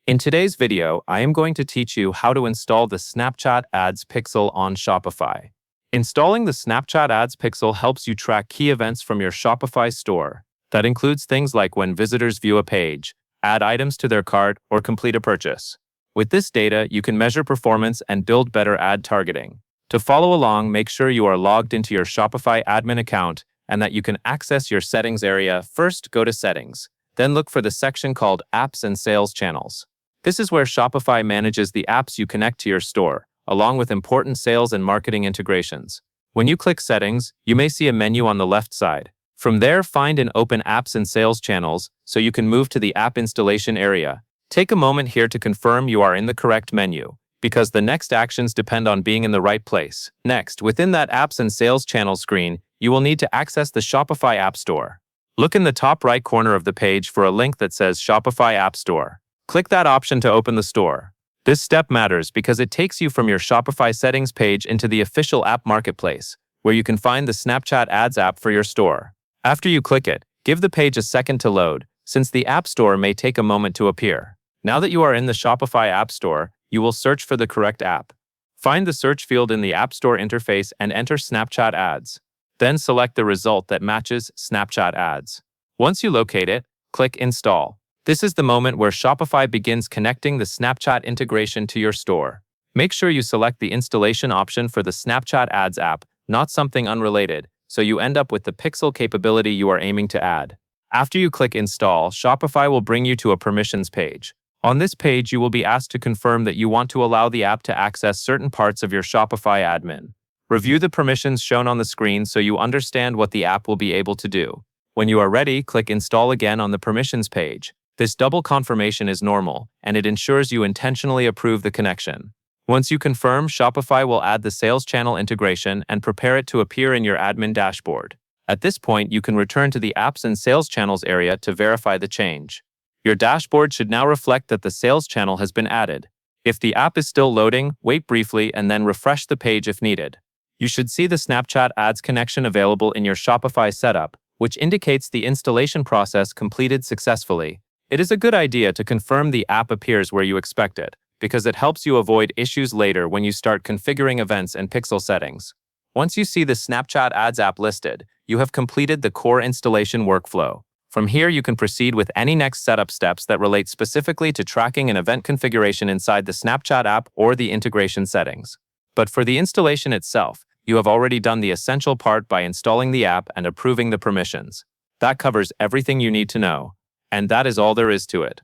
In today's video, I am going to teach you how to install the Snapchat Ads Pixel on Shopify. Installing the Snapchat Ads Pixel helps you track key events from your Shopify store. That includes things like when visitors view a page, add items to their cart, or complete a purchase. With this data, you can measure performance and build better ad targeting. To follow along, make sure you are logged into your Shopify admin account and that you can access your settings area. First, go to Settings. Then look for the section called Apps and Sales Channels. This is where Shopify manages the apps you connect to your store, along with important sales and marketing integrations. When you click Settings, you may see a menu on the left side. From there, find and open Apps and Sales Channels so you can move to the app installation area. Take a moment here to confirm you are in the correct menu, because the next actions depend on being in the right place. Next, within that Apps and Sales Channels screen, you will need to access the Shopify App Store. Look in the top right corner of the page for a link that says Shopify App Store. Click that option to open the store. This step matters because it takes you from your Shopify settings page into the official app marketplace, where you can find the Snapchat Ads app for your store. After you click it, give the page a second to load, since the App Store may take a moment to appear. Now that you are in the Shopify App Store, you will search for the correct app. Find the search field in the App Store interface and enter Snapchat Ads. Then select the result that matches Snapchat Ads. Once you locate it, click Install. This is the moment where Shopify begins connecting the Snapchat integration to your store. Make sure you select the installation option for the Snapchat Ads app, not something unrelated, so you end up with the pixel capability you are aiming to add. After you click Install, Shopify will bring you to a permissions page. On this page, you will be asked to confirm that you want to allow the app to access certain parts of your Shopify admin. Review the permissions shown on the screen so you understand what the app will be able to do. When you are ready, click Install again on the permissions page. This double confirmation is normal, and it ensures you intentionally approve the connection. Once you confirm, Shopify will add the sales channel integration and prepare it to appear in your admin dashboard. At this point, you can return to the Apps and Sales Channels area to verify the change. Your dashboard should now reflect that the sales channel has been added. If the app is still loading, wait briefly and then refresh the page if needed. You should see the Snapchat Ads connection available in your Shopify setup, which indicates the installation process completed successfully. It is a good idea to confirm the app appears where you expect it, because it helps you avoid issues later when you start configuring events and pixel settings. Once you see the Snapchat Ads app listed, you have completed the core installation workflow. From here, you can proceed with any next setup steps that relate specifically to tracking and event configuration inside the Snapchat app or the integration settings. But for the installation itself, you have already done the essential part by installing the app and approving the permissions. That covers everything you need to know. And that is all there is to it.